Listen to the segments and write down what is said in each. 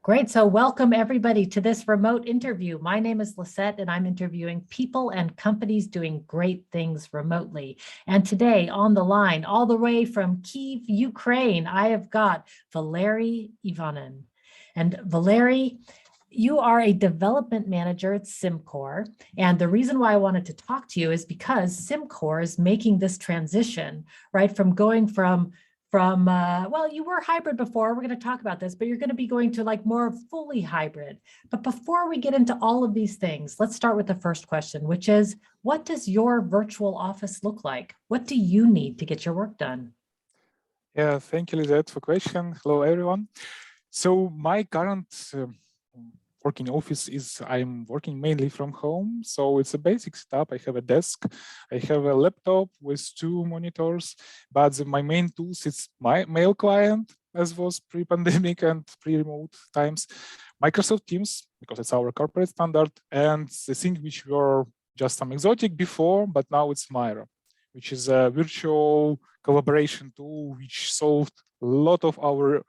Great. So welcome everybody to this remote interview. My name is Lisette and I'm interviewing people and companies doing great things remotely. And today on the line, all the way from Kyiv, Ukraine, I have got Valerii Ivanin. And Valerii, you are a development manager at SimCorp. And the reason why I wanted to talk to you is because SimCorp is making this transition, right, from going from well, you were hybrid before, we're going to talk about this, but you're going to be going to like more fully hybrid. But before we get into all of these things, let's start with the first question, which is, what does your virtual office look like? What do you need to get your work done? Yeah, thank you, Lizette, for question. Hello, everyone. So my current working office is I'm working mainly from home. So it's a basic setup. I have a desk, I have a laptop with 2 monitors, but my main tools is my mail client, as was pre-pandemic and pre-remote times, Microsoft Teams, because it's our corporate standard, and the thing which were just some exotic before, but now it's Miro, which is a virtual collaboration tool which solved a lot of our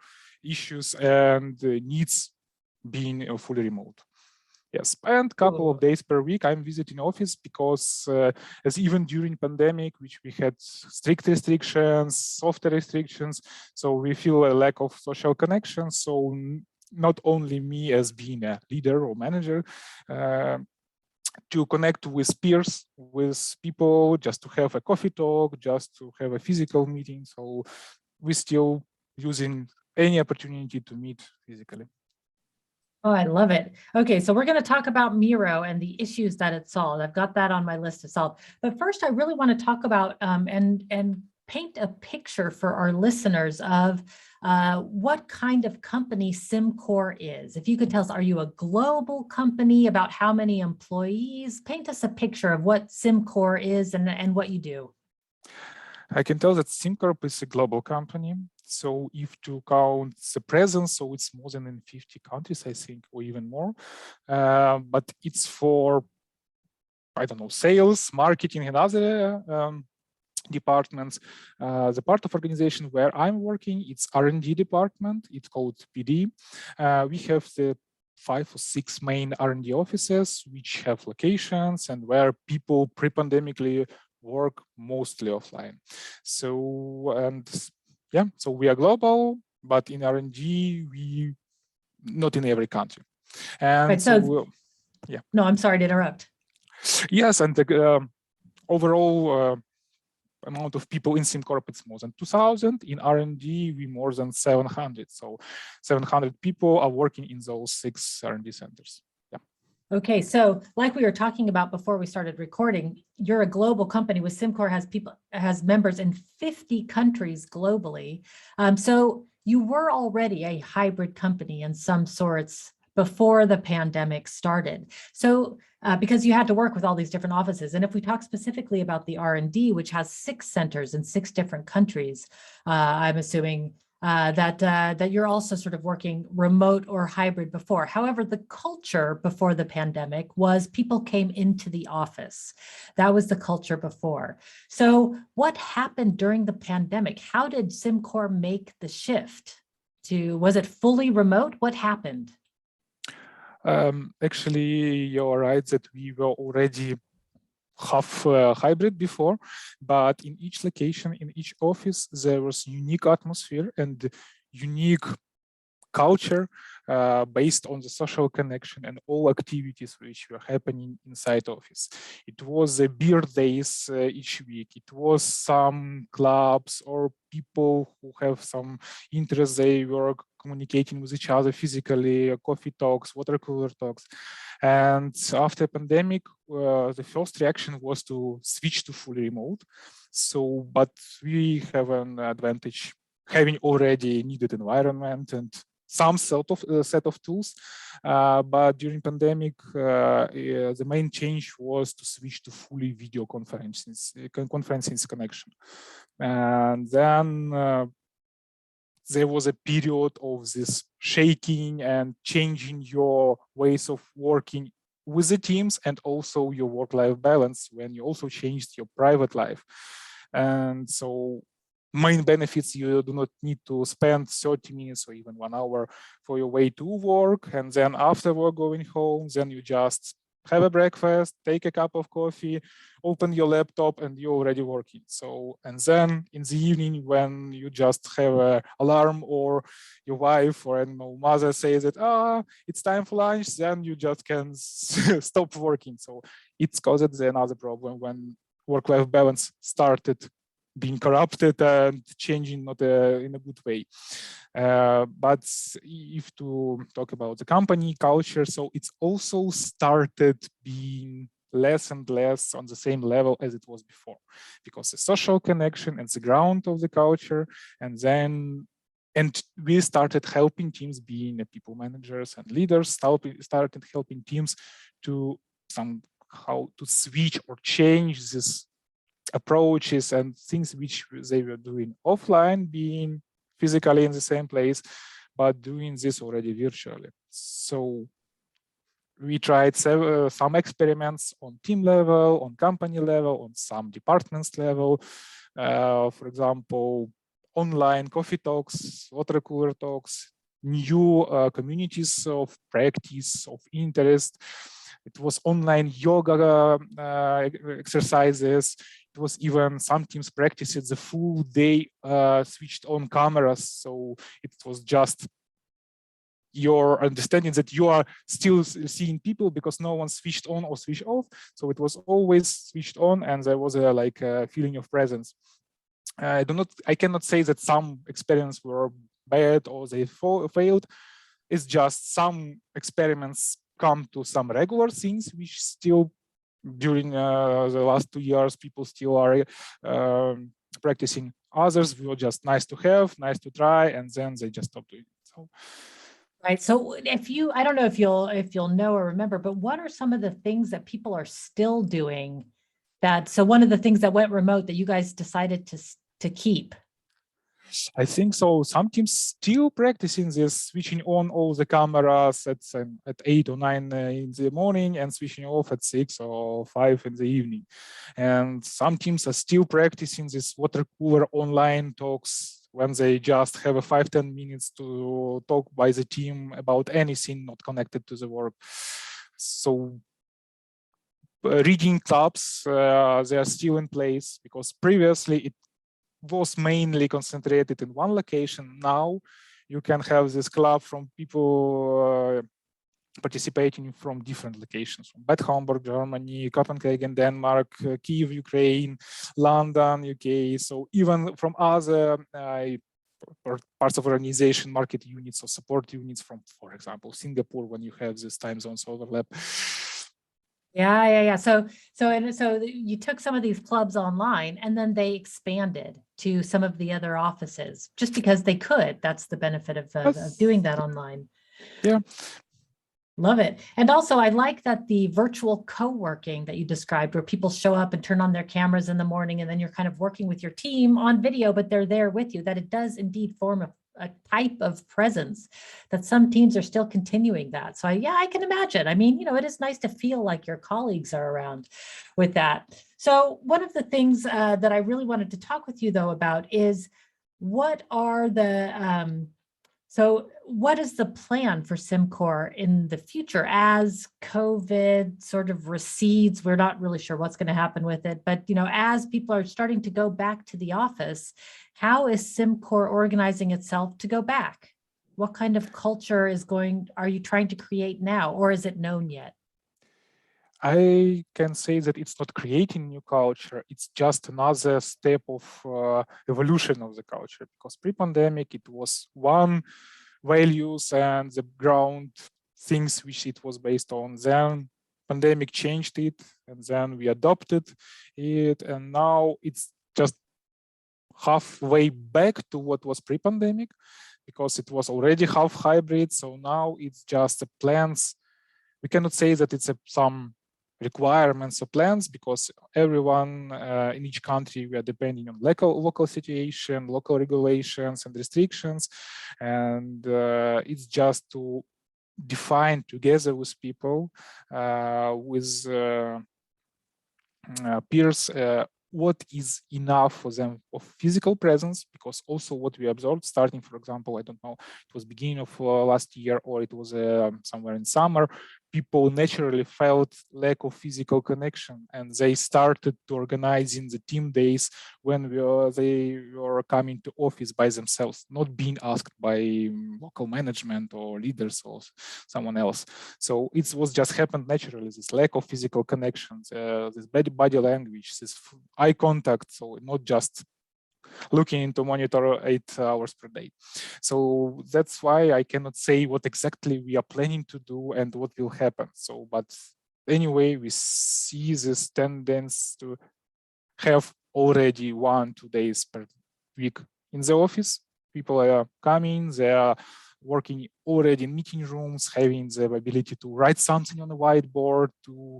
issues and needs being fully remote. Yes, and a couple of days per week I'm visiting office because as even during pandemic, which we had strict restrictions, softer restrictions, so we feel a lack of social connection. So not only me as being a leader or manager, to connect with peers, with people, just to have a coffee talk, just to have a physical meeting. So we're still using any opportunity to meet physically. Oh, I love it. Okay, so we're going to talk about Miro and the issues that it solved. I've got that on my list to solve. But first, I really want to talk about and paint a picture for our listeners of what kind of company SimCorp is. If you could tell us, are you a global company? About how many employees? Paint us a picture of what SimCorp is and what you do. I can tell that SimCorp is a global company. So if to count the presence, so it's more than in 50 countries, I think, or even more. But it's for, I don't know, sales, marketing, and other departments. The part of organization where I'm working, it's R&D department. It's called PD. We have the 5 or 6 main R&D offices, which have locations and where people pre-pandemically work mostly offline. So, and yeah, so we are global, but in R&D, we not in every country. And right, so yeah. No, I'm sorry to interrupt. Yes, and the overall amount of people in SimCorp, it's more than 2,000. In R&D, we more than 700. So 700 people are working in those 6 R&D centers. Yeah. Okay, so like we were talking about before we started recording, you're a global company with SimCorp has members in 50 countries globally. So you were already a hybrid company in some sorts before the pandemic started. So because you had to work with all these different offices. And if we talk specifically about the R&D, which has 6 centers in 6 different countries, I'm assuming that you're also sort of working remote or hybrid before. However, the culture before the pandemic was people came into the office. That was the culture before. So what happened during the pandemic? How did SimCorp make the shift to, was it fully remote? What happened? Actually, you're right that we were already half hybrid before, but in each location, in each office, there was unique atmosphere and unique culture based on the social connection and all activities which were happening inside office. It was beer days each week. It was some clubs or people who have some interest. They were communicating with each other physically, coffee talks, water cooler talks. And after pandemic, the first reaction was to switch to fully remote. So, but we have an advantage having already needed environment and some set of tools, but during pandemic, the main change was to switch to fully video conferencing connection. And then there was a period of this shaking and changing your ways of working with the teams and also your work-life balance when you also changed your private life. And so main benefits, you do not need to spend 30 minutes or even 1 hour for your way to work, and then after work going home, then you just have a breakfast, take a cup of coffee, open your laptop, and you're already working. So, and then in the evening, when you just have an alarm, or your wife or, I don't know, mother says that, it's time for lunch, then you just can stop working. So it's caused another problem when work-life balance started being corrupted and changing not in a good way. But if to talk about the company culture, so it's also started being less and less on the same level as it was before, because the social connection and the ground of the culture, and we started helping teams, being people managers and leaders, started helping teams to somehow to switch or change this approaches and things which they were doing offline, being physically in the same place, but doing this already virtually. So we tried some experiments on team level, on company level, on some departments level. For example, online coffee talks, water cooler talks, new communities of practice, of interest. It was online yoga exercises. It was even some teams practiced the full day switched on cameras. So it was just your understanding that you are still seeing people because no one switched on or switched off. So it was always switched on, and there was a feeling of presence. I cannot say that some experiments were bad or they failed. It's just some experiments come to some regular things, which still during the last 2 years, people still are practicing. Others were just nice to have, nice to try, and then they just stop doing it. So. Right. So I don't know if you'll know or remember, but what are some of the things that people are still doing so one of the things that went remote that you guys decided to keep? I think so. Some teams still practicing this, switching on all the cameras at 8 or 9 in the morning and switching off at 6 or 5 in the evening. And some teams are still practicing this water cooler online talks when they just have 5-10 minutes to talk by the team about anything not connected to the work. So reading clubs, they are still in place, because previously it was mainly concentrated in one location. Now you can have this club from people participating from different locations, from Bad Homburg, Germany, Copenhagen, Denmark, Kiev, Ukraine, London, UK. So even from other parts of organization, market units or support units from, for example, Singapore, when you have this time zones overlap. Yeah. So you took some of these clubs online, and then they expanded to some of the other offices just because they could. That's the benefit of doing that online. Yeah. Love it. And also, I like that the virtual co-working that you described, where people show up and turn on their cameras in the morning, and then you're kind of working with your team on video, but they're there with you, that it does indeed form a type of presence, that some teams are still continuing that. So yeah, I can imagine. I mean, it is nice to feel like your colleagues are around with that. So one of the things that I really wanted to talk with you though about is what is the plan for SimCorp in the future as COVID sort of recedes? We're not really sure what's going to happen with it, but as people are starting to go back to the office, how is SimCorp organizing itself to go back? What kind of culture are you trying to create now, or is it known yet? I can say that it's not creating new culture. It's just another step of evolution of the culture, because pre-pandemic, it was one values and the ground things which it was based on. Then pandemic changed it, and then we adopted it, and now it's just halfway back to what was pre-pandemic, because it was already half hybrid. So now it's just plans. We cannot say that it's some requirements or plans, because everyone in each country, we are depending on local situation, local regulations and restrictions, and it's just to define together with people, with peers, what is enough for them of physical presence, because also what we observed starting, for example, I don't know, it was beginning of last year or it was somewhere in summer, people naturally felt lack of physical connection, and they started to organize in the team days when they were coming to office by themselves, not being asked by local management or leaders or someone else. So it was just happened naturally, this lack of physical connections, this body language, this eye contact, so not just looking into monitor 8 hours per day. So that's why I cannot say what exactly we are planning to do and what will happen. So, but anyway, we see this tendency to have already 1-2 days per week in the office. People are coming, they are working already in meeting rooms, having the ability to write something on a whiteboard, to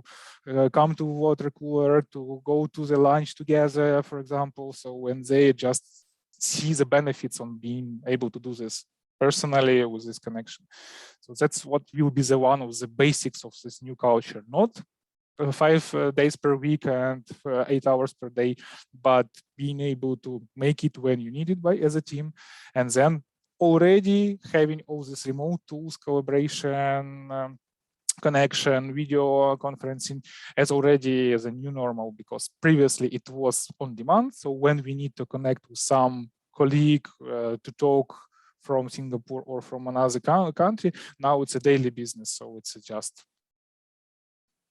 come to water cooler, to go to the lunch together, for example. So when they just see the benefits on being able to do this personally with this connection. So that's what will be the one of the basics of this new culture, not 5 days per week and 8 hours per day, but being able to make it when you need it by as a team, and then already having all these remote tools, collaboration, connection, video conferencing as already as a new normal, because previously it was on demand. So when we need to connect with some colleague to talk from Singapore or from another country, now it's a daily business. So it's just,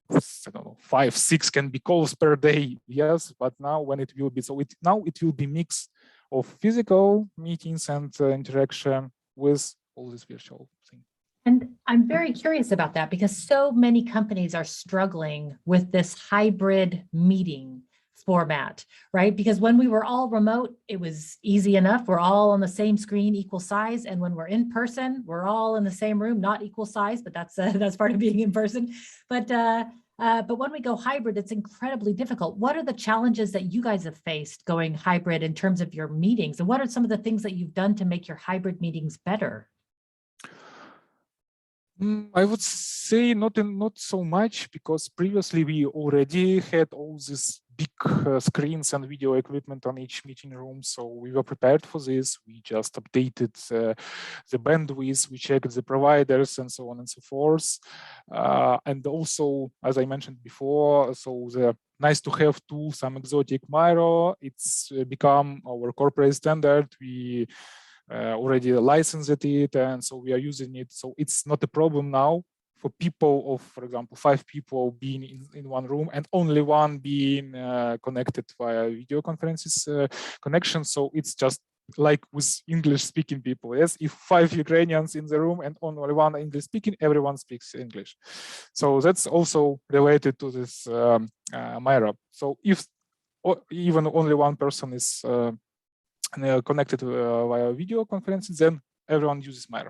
I don't know, 5-6 can be calls per day, yes, but now when it will be, so now it will be mix of physical meetings and interaction with all this virtual thing. And I'm very curious about that because so many companies are struggling with this hybrid meeting format, right? Because when we were all remote, it was easy enough. We're all on the same screen, equal size. And when we're in person, we're all in the same room, not equal size, but that's part of being in person. But when we go hybrid, it's incredibly difficult. What are the challenges that you guys have faced going hybrid in terms of your meetings? And what are some of the things that you've done to make your hybrid meetings better? I would say not so much, because previously we already had all these big screens and video equipment on each meeting room, so we were prepared for this. We just updated the bandwidth, we checked the providers, and so on and so forth. And also, as I mentioned before, so the nice to have tool, some exotic Miro, it's become our corporate standard. We already licensed it, and so we are using it. So it's not a problem now for people of, for example, 5 people being in one room and only one being connected via video conferences connection. So it's just like with English speaking people. Yes, if 5 Ukrainians in the room and only one English speaking, everyone speaks English. So that's also related to this Miro. So if even only one person is connected via video conferences, then everyone uses Miro.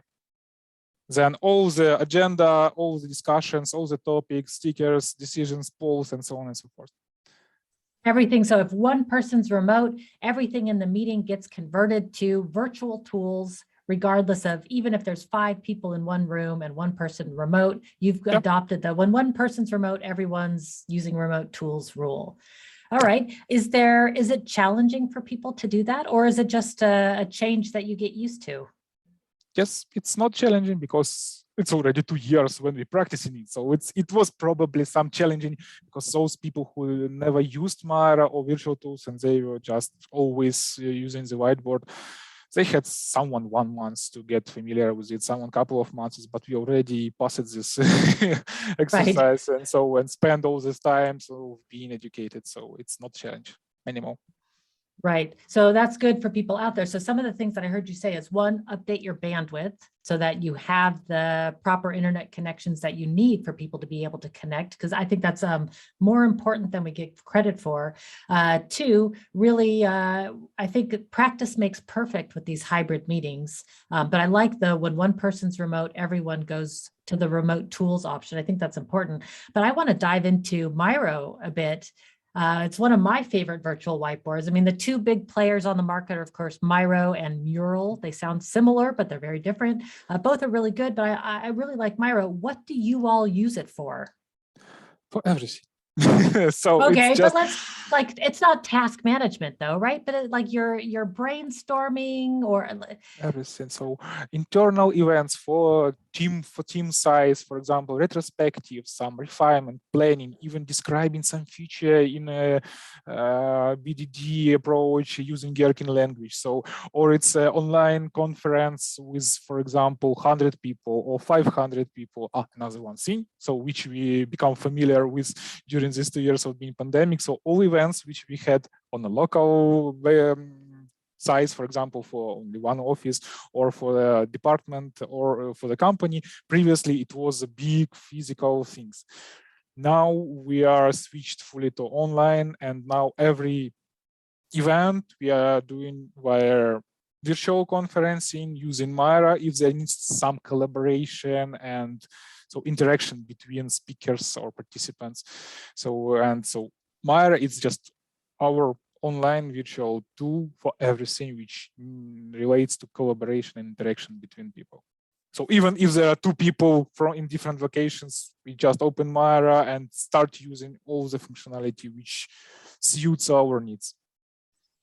Then all the agenda, all the discussions, all the topics, stickers, decisions, polls, and so on and so forth. Everything. So if one person's remote, everything in the meeting gets converted to virtual tools, regardless of, even if there's 5 people in one room and one person remote, you've adopted the when one person's remote, everyone's using remote tools rule. All right. Is it challenging for people to do that, or is it just a change that you get used to? Yes, it's not challenging because it's already 2 years when we're practicing it. So it was probably some challenging because those people who never used Miro or virtual tools and they were just always using the whiteboard, they had someone 1 month to get familiar with it, someone couple of months, but we already passed this exercise, right. And so and spend all this time so being educated. So it's not challenge anymore. Right. So that's good for people out there. So some of the things that I heard you say is 1, update your bandwidth so that you have the proper internet connections that you need for people to be able to connect, because I think that's more important than we get credit for. 2, really, I think practice makes perfect with these hybrid meetings. But I like when one person's remote, everyone goes to the remote tools option. I think that's important. But I want to dive into Miro a bit. It's one of my favorite virtual whiteboards. I mean, the 2 big players on the market are, of course, Miro and Mural. They sound similar, but they're very different. Both are really good, but I really like Miro. What do you all use it for? For everything. So Okay, it's but just let's it's not task management though, right? But like you're brainstorming or everything. So internal events for team size, for example, retrospective, some refinement, planning, even describing some feature in a BDD approach using Gherkin language. So, or it's an online conference with, for example, 100 people or 500 people. Another one thing. So which we become familiar with during these 2 years of being pandemic. So all events which we had on a local size, for example, for only one office or for the department or for the company. Previously, it was a big physical things. Now we are switched fully to online, and now every event we are doing via virtual conferencing using Myra if there needs some collaboration and so interaction between speakers or participants. So Myra is just our online virtual tool for everything which relates to collaboration and interaction between people. So even if there are two people from in different locations, we just open Myra and start using all the functionality which suits our needs.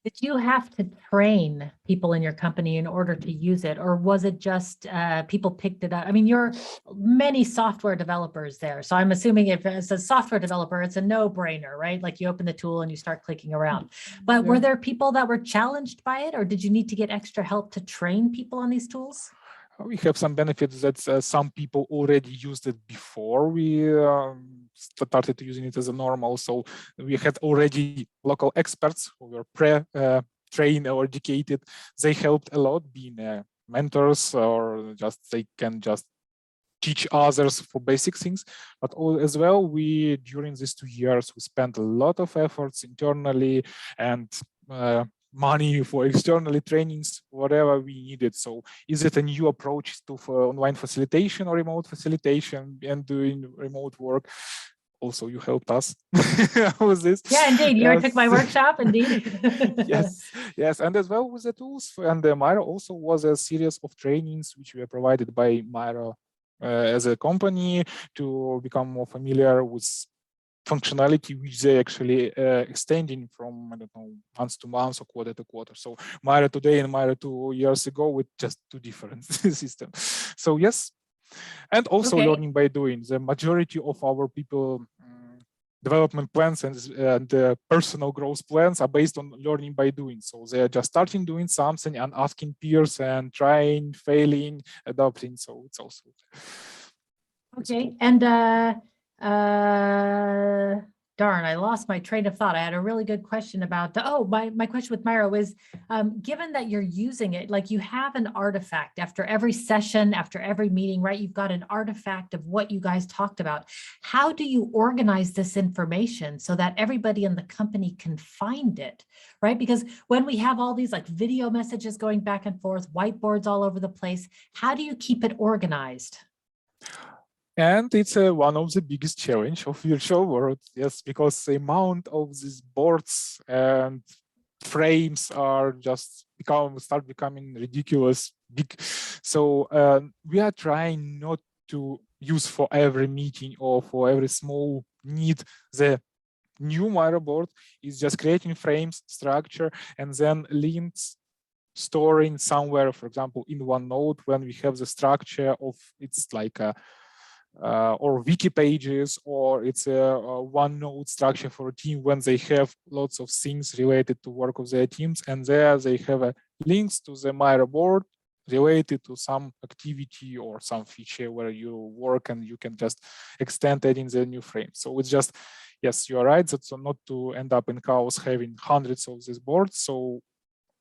did you have to train people in your company in order to use it, or was it just people picked it up? I mean, you're many software developers there, so I'm assuming if as a software developer, it's a no-brainer, right? Like you open the tool and you start clicking around. But were there people that were challenged by it, or did you need to get extra help to train people on these tools? We have some benefits that some people already used it before we started using it as a normal. So we had already local experts who were trained or educated. They helped a lot being mentors, or just they can just teach others for basic things. But as well, we during these 2 years, we spent a lot of efforts internally and money for externally trainings, whatever we needed. So is it a new approach to online facilitation or remote facilitation and doing remote work? Also, you helped us with this. Yeah, indeed. You took my Yes. workshop, indeed. Yes, and as well with the tools. And Myra also was a series of trainings which were provided by Myra as a company to become more familiar with functionality which they actually extending from, I don't know, month to month or quarter to quarter. So Myra today and Myra 2 years ago with just two different systems. So yes, and also learning by doing. The majority of our people development plans and personal growth plans are based on learning by doing. So they are just starting doing something and asking peers and trying, failing, adopting. So it's also okay. And darn, I lost my train of thought. I had a really good question about my question with Myra was given that you're using it, like you have an artifact after every session, after every meeting, right? You've got an artifact of what you guys talked about. How do you organize this information so that everybody in the company can find it, right? Because when we have all these like video messages going back and forth, whiteboards all over the place, how do you keep it organized? And it's one of the biggest challenge of virtual world, yes, because the amount of these boards and frames are just start becoming ridiculous big. So we are trying not to use for every meeting or for every small need the new Miro board. Is just creating frames, structure, and then links storing somewhere, for example, in OneNote when we have the structure of it's like a or wiki pages, or it's a OneNote structure for a team when they have lots of things related to work of their teams, and there they have links to the Miro board related to some activity or some feature where you work, and you can just extend it in the new frame. So it's just, yes, you are right, that's not to end up in chaos having hundreds of these boards. So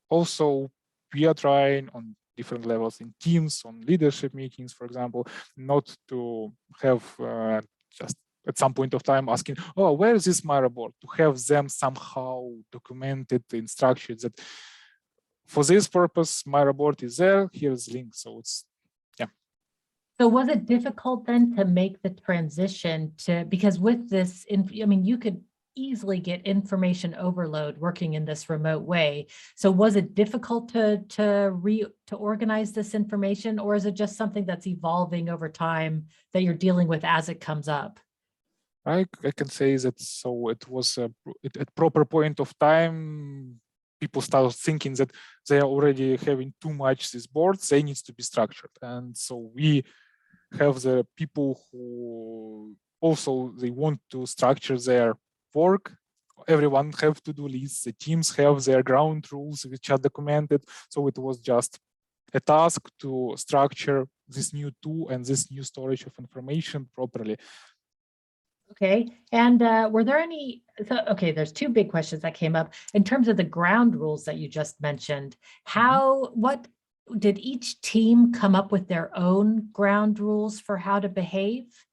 also we are trying on different levels in teams, on leadership meetings, for example, not to have just at some point of time asking, oh, where is this Miro board? To have them somehow documented in structures that for this purpose, Miro board is there, here's the link. So it's, yeah. So was it difficult then to make the transition to, because with this, I mean, you could easily get information overload working in this remote way. So was it difficult to organize this information, or is it just something that's evolving over time that you're dealing with as it comes up? I can say that. So it was at proper point of time. People start thinking that they are already having too much these boards. They need to be structured, and so we have the people who also they want to structure their work. Everyone have to-do lists. The teams have their ground rules which are documented. So it was just a task to structure this new tool and this new storage of information properly. Okay, and were there any, okay, there's two big questions that came up. In terms of the ground rules that you just mentioned, what did each team come up with their own ground rules for how to behave?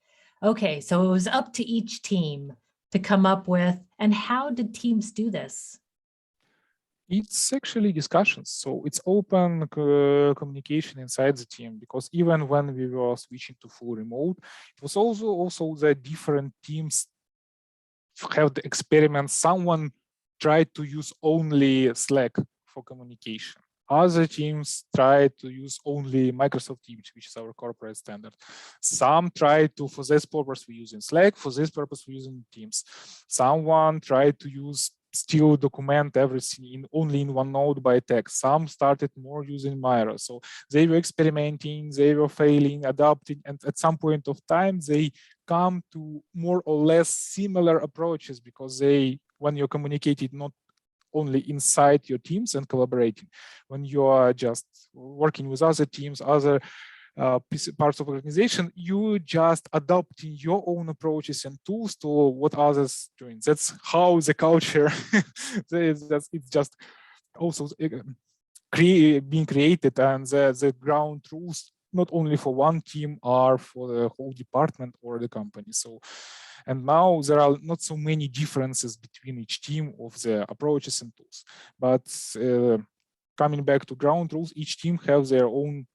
Okay, so it was up to each team to come up with, and how did teams do this? It's actually discussions. So it's open communication inside the team, because even when we were switching to full remote, it was also the different teams have the experiment. Someone tried to use only Slack for communication. Other teams tried to use only Microsoft Teams, which is our corporate standard. Some tried to, for this purpose, we're using Slack. For this purpose, we're using Teams. Someone tried to use still document everything only in OneNote by text. Some started more using Miro. So they were experimenting, they were failing, adapting, and at some point of time, they come to more or less similar approaches, because when you're communicating not only inside your teams and collaborating, when you are just working with other teams, other parts of organization, you just adopting your own approaches and tools to what others doing. That's how the culture it's just also being created, and the ground rules not only for one team are for the whole department or the company. So, and now there are not so many differences between each team of the approaches and tools. But coming back to ground rules, each team has their own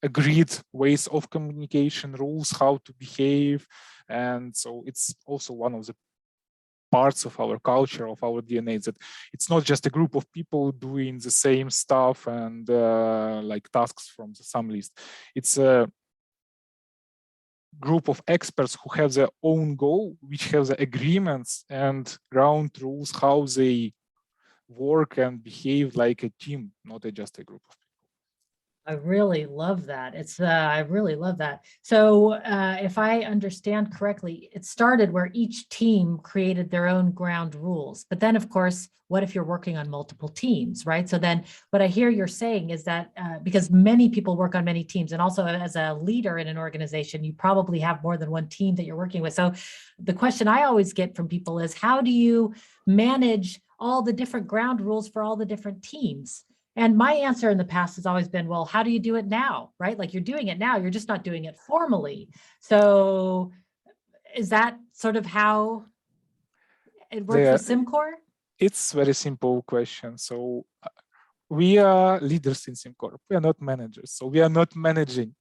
agreed ways of communication, rules, how to behave. And so it's also one of the parts of our culture, of our DNA, that it's not just a group of people doing the same stuff and like tasks from the same list. It's a group of experts who have their own goal, which have the agreements and ground rules, how they work and behave like a team, not just a group of people. I really love that. I really love that. So if I understand correctly, it started where each team created their own ground rules. But then, of course, what if you're working on multiple teams, right? So then what I hear you're saying is that because many people work on many teams, and also as a leader in an organization, you probably have more than one team that you're working with. So the question I always get from people is, how do you manage all the different ground rules for all the different teams? And my answer in the past has always been, well, how do you do it now, right? Like you're doing it now, you're just not doing it formally. So is that sort of how it works with SimCorp? It's very simple question. So we are leaders in SimCorp. We are not managers. So we are not managing.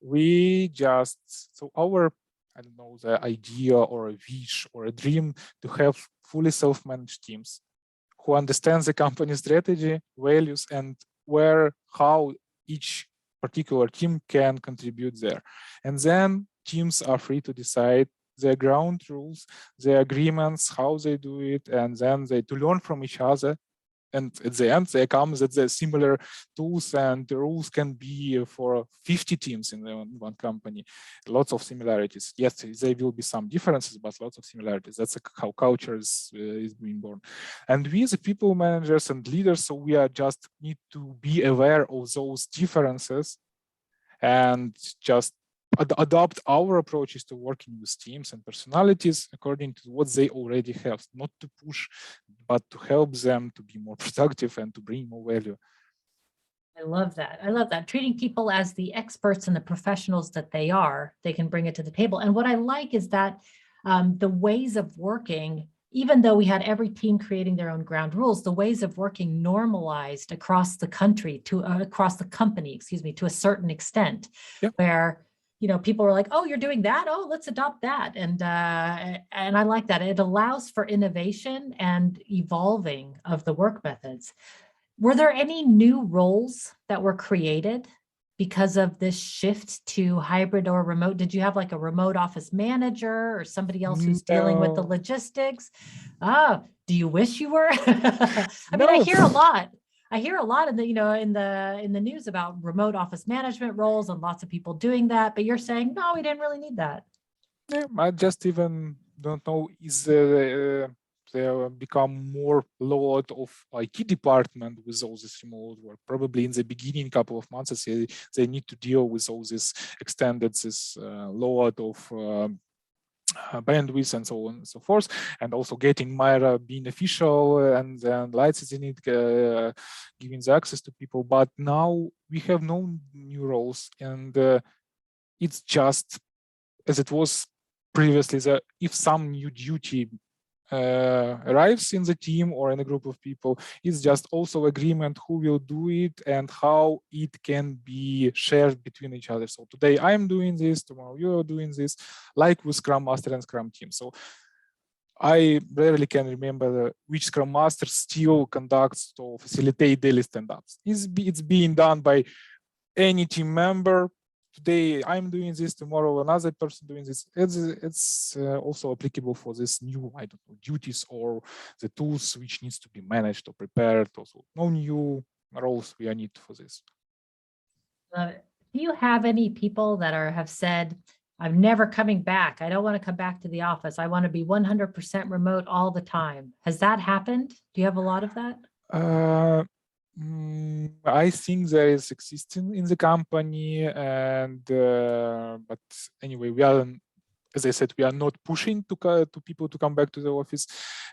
We just, so our, I don't know, the idea or a wish or a dream to have fully self-managed teams who understands the company strategy, values, and how each particular team can contribute there. And then teams are free to decide their ground rules, their agreements, how they do it, and then to learn from each other. And at the end, there comes that the similar tools and the rules can be for 50 teams in one company. Lots of similarities. Yes, there will be some differences, but lots of similarities. That's how culture is being born. And we, the people managers and leaders, so we are just need to be aware of those differences and just adopt our approaches to working with teams and personalities according to what they already have, not to push, but to help them to be more productive and to bring more value. I love that. I love that. Treating people as the experts and the professionals that they are, they can bring it to the table. And what I like is that the ways of working, even though we had every team creating their own ground rules, the ways of working normalized across the country across the company, excuse me, to a certain extent, where people were like, oh, you're doing that. Oh, let's adopt that. And I like that. It allows for innovation and evolving of the work methods. Were there any new roles that were created because of this shift to hybrid or remote? Did you have like a remote office manager or somebody else who's dealing with the No, logistics? Ah, do you wish you were? I mean, I no. hear a lot. I hear a lot in the, in the news about remote office management roles and lots of people doing that, but you're saying, no, we didn't really need that. Yeah, I just even don't know, is there become more load of IT department with all this remote work? Probably in the beginning, couple of months, they need to deal with all this extended this load of bandwidth and so on and so forth, and also getting Myra being official and then licensing it, giving the access to people. But now we have no new roles, and it's just as it was previously, that if some new duty arrives in the team or in a group of people, it's just also agreement who will do it and how it can be shared between each other. So today I'm doing this, tomorrow you are doing this, like with Scrum Master and Scrum team. So I rarely can remember which Scrum Master still conducts to facilitate daily stand-ups. It's being done by any team member. Today I'm doing this, tomorrow another person doing this. It's also applicable for this new, I don't know, duties or the tools which needs to be managed or prepared. Also, no new roles we are need for this. Do you have any people that have said, I'm never coming back. I don't want to come back to the office. I want to be 100% remote all the time. Has that happened? Do you have a lot of that? I think there is existing in the company, and but anyway, we are, as I said, we are not pushing to people to come back to the office,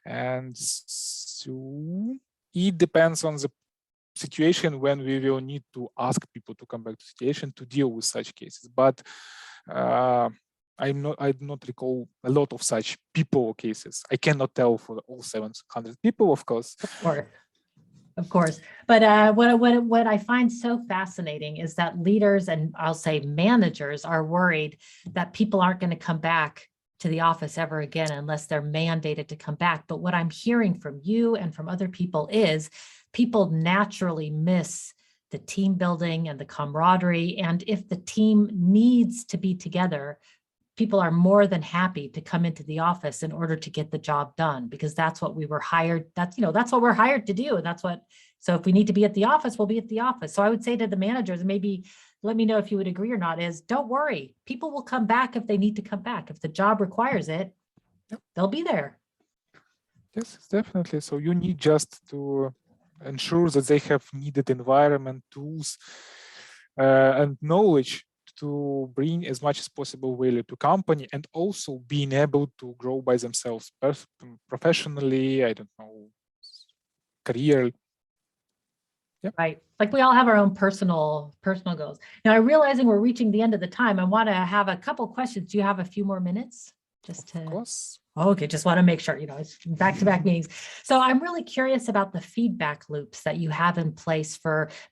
and so it depends on the situation when we will need to ask people to come back to the situation to deal with such cases. But I do not recall a lot of such people cases. I cannot tell for all 700 people, of course. Of course. But what I find so fascinating is that leaders and I'll say managers are worried that people aren't going to come back to the office ever again unless they're mandated to come back. But what I'm hearing from you and from other people is people naturally miss the team building and the camaraderie. And if the team needs to be together, people are more than happy to come into the office in order to get the job done, because that's what we were hired. That's what we're hired to do. And so if we need to be at the office, we'll be at the office. So I would say to the managers, and maybe let me know if you would agree or not, is don't worry. People will come back if they need to come back. If the job requires it, they'll be there. Yes, definitely. So you need just to ensure that they have needed environment, tools, and knowledge to bring as much as possible value to company, and also being able to grow by themselves professionally, I don't know, career. Yeah. Right. Like we all have our own personal goals. Now, I'm realizing we're reaching the end of the time. I want to have a couple questions. Do you have a few more minutes? Just Of course. Okay, just want to make sure, it's back-to-back meetings. So I'm really curious about the feedback loops that you have in place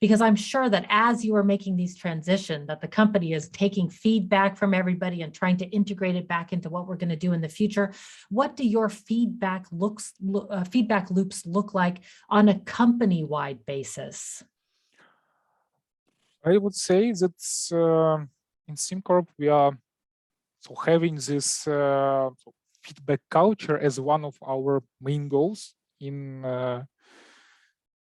because I'm sure that as you are making these transition, that the company is taking feedback from everybody and trying to integrate it back into what we're going to do in the future. What do your feedback loops look like on a company-wide basis? I would say that in SimCorp, we are having this feedback culture as one of our main goals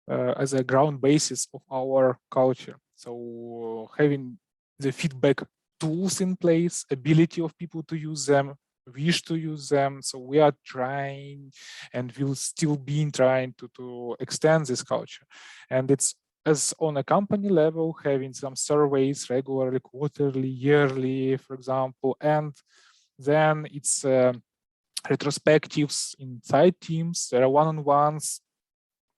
as a ground basis of our culture. So having the feedback tools in place, ability of people to use them, wish to use them. So we are trying and will still be trying to extend this culture. And it's as on a company level, having some surveys regularly, quarterly, yearly, for example, and then it's retrospectives inside teams. There are one-on-ones,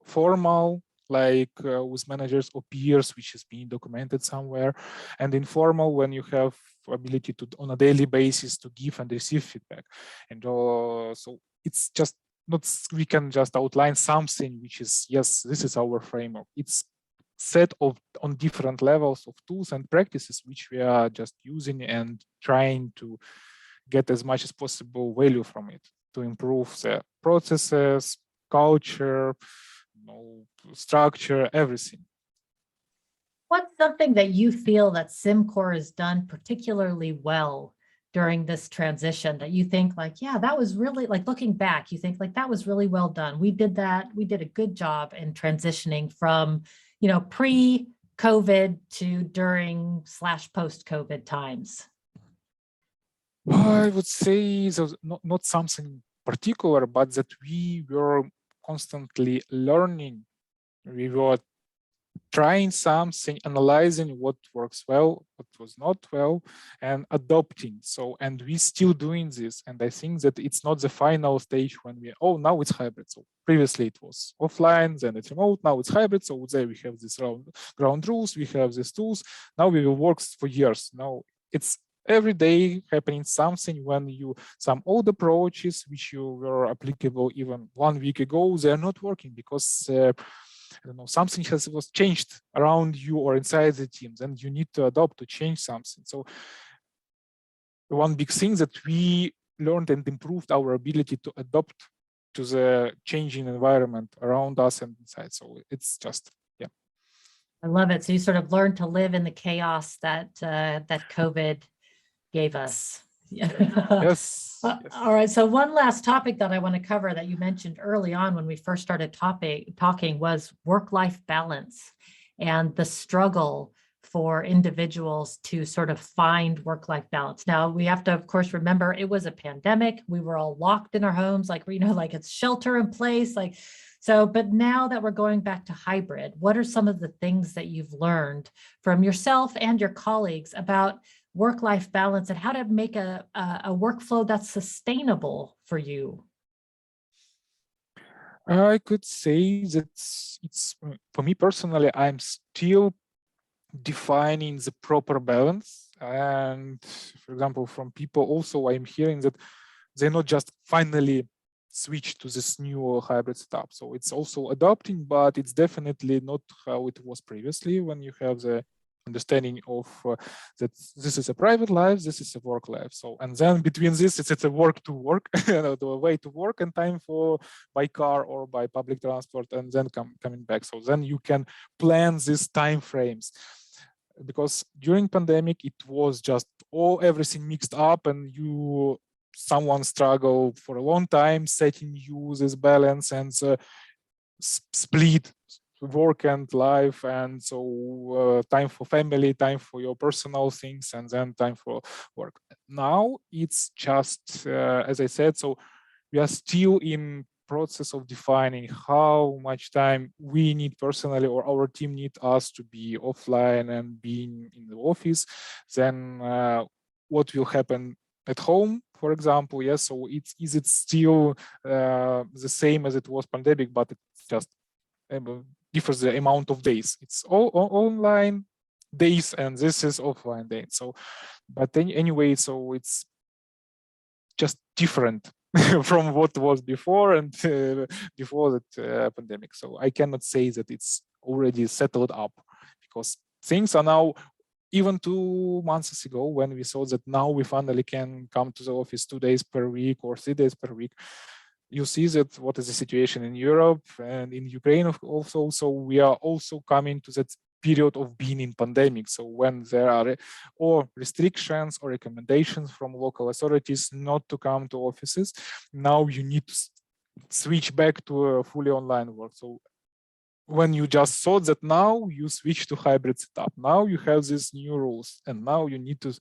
formal, like with managers or peers, which is being documented somewhere, and informal when you have ability to, on a daily basis, to give and receive feedback. And so it's just not, we can just outline something which is, yes, this is our framework. It's set of on different levels of tools and practices which we are just using and trying to get as much as possible value from it to improve the processes, culture, structure, everything. What's something that you feel that SimCorp has done particularly well during this transition that you think like, yeah, that was really like looking back, you think like that was really well done. We did that. We did a good job in transitioning from, pre-COVID to during / post-COVID times. I would say so not something particular, but that we were constantly learning. We were trying something, analyzing what works well, what was not well, and adopting. So, and we still doing this. And I think that it's not the final stage when now it's hybrid. So previously it was offline, then it's remote, now it's hybrid. So there we have this ground rules, we have these tools. Now we will work for years. Now it's every day happening something when some old approaches which you were applicable even 1 week ago, they're not working because I don't know, something was changed around you or inside the teams, and you need to adopt to change something. So one big thing that we learned and improved our ability to adapt to the changing environment around us and inside. So it's just, yeah. I love it. So you sort of learned to live in the chaos that that COVID gave us. Yes. All right. So one last topic that I want to cover that you mentioned early on when we first started talking was work-life balance and the struggle for individuals to sort of find work-life balance. Now we have to, of course, remember it was a pandemic. We were all locked in our homes, like, like it's shelter in place, like, so, but now that we're going back to hybrid, what are some of the things that you've learned from yourself and your colleagues about work-life balance and how to make a workflow that's sustainable for you? I could say that it's for me personally, I'm still defining the proper balance. And for example, from people also, I'm hearing that they're not just finally switch to this new hybrid setup. So it's also adopting, but it's definitely not how it was previously when you have the understanding of that this is a private life, this is a work life. So, and then between this, it's a work to work, the way to work and time for by car or by public transport, and then coming back. So then you can plan these time frames. Because during pandemic, it was just everything mixed up, and someone struggled for a long time setting this balance and split work and life, and so time for family, time for your personal things, and then time for work. Now it's just as I said, so we are still in process of defining how much time we need personally or our team need us to be offline and being in the office. Then what will happen at home, for example? Yes, so is it still the same as it was pandemic, but it's just differs the amount of days. It's all online days and this is offline days. So, but anyway, so it's just different from what was before and before that pandemic. So I cannot say that it's already settled up, because things are now, even 2 months ago, when we saw that now we finally can come to the office 2 days per week or 3 days per week, you see that what is the situation in Europe and in Ukraine also. So we are also coming to that period of being in pandemic. So when there are or restrictions or recommendations from local authorities not to come to offices, now you need to switch back to a fully online work. So when you just thought that now you switch to hybrid setup, now you have these new rules and now you need to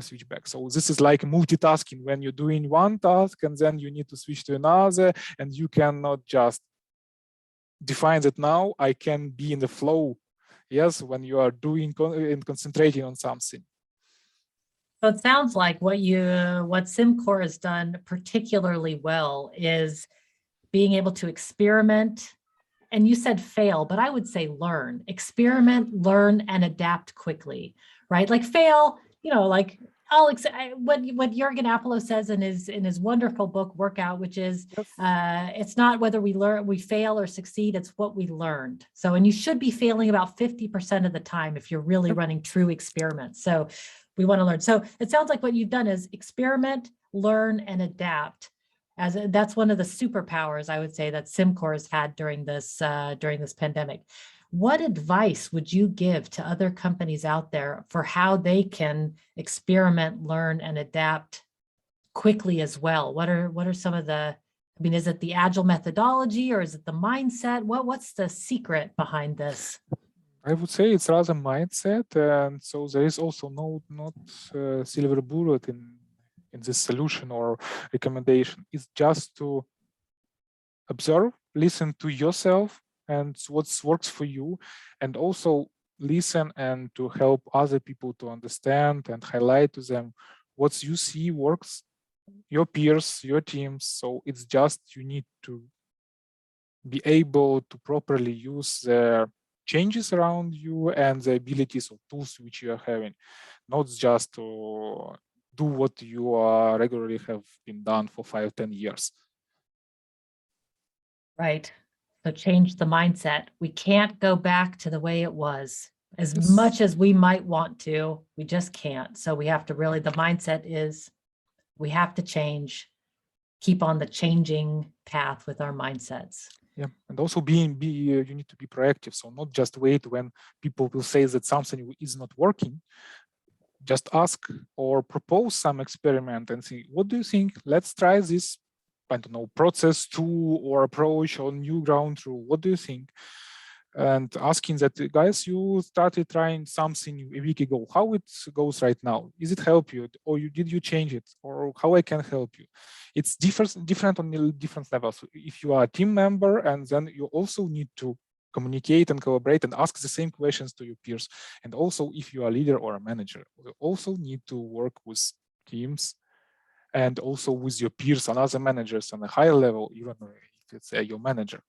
switch back. So this is like multitasking, when you're doing one task and then you need to switch to another, and you cannot just define that now I can be in the flow. Yes, when you are doing and concentrating on something. So it sounds like what SimCorp has done particularly well is being able to experiment. And you said fail, but I would say learn, experiment, learn, and adapt quickly, right? Like fail, like what Jürgen Apollo says in his wonderful book Workout, which is it's not whether we fail or succeed, it's what we learned. So, and you should be failing about 50% of the time if you're really running true experiments. So we want to learn. So it sounds like what you've done is experiment, learn, and adapt. That's one of the superpowers, I would say, that SimCorp has had during this pandemic. What advice would you give to other companies out there for how they can experiment, learn, and adapt quickly as well? What are some of the, I mean, is it the agile methodology or is it the mindset? What's the secret behind this? I would say it's rather mindset, and so there is also not silver bullet in this solution or recommendation. It's just to observe, listen to yourself and what works for you, and also listen and to help other people to understand and highlight to them what you see works, your peers, your teams. So it's just you need to be able to properly use the changes around you and the abilities of tools which you are having, not just to do what you regularly have been done for 5-10 years. Right. So change the mindset. We can't go back to the way it was. As Yes. much as we might want to, we just can't. So we have to really, the mindset is we have to change, keep on the changing path with our mindsets. Yeah, and also you need to be proactive. So not just wait when people will say that something is not working. Just ask or propose some experiment and see, what do you think? Let's try this, I don't know, process tool or approach or new ground rule. What do you think? And asking that, guys, you started trying something a week ago. How it goes right now? Is it help you, or did you change it, or how I can help you? It's different on different levels. If you are a team member, and then you also need to communicate and collaborate and ask the same questions to your peers. And also, if you are a leader or a manager, you also need to work with teams and also with your peers and other managers on a higher level, even if it's your manager.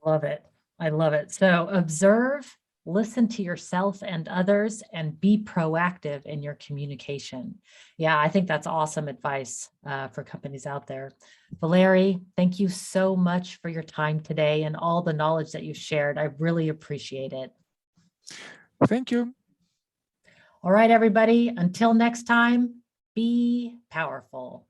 Love it. I love it. So observe, listen to yourself and others, and be proactive in your communication. Yeah, I think that's awesome advice for companies out there. Valerii, thank you so much for your time today and all the knowledge that you shared. I really appreciate it. Thank you. All right, everybody, until next time, be powerful.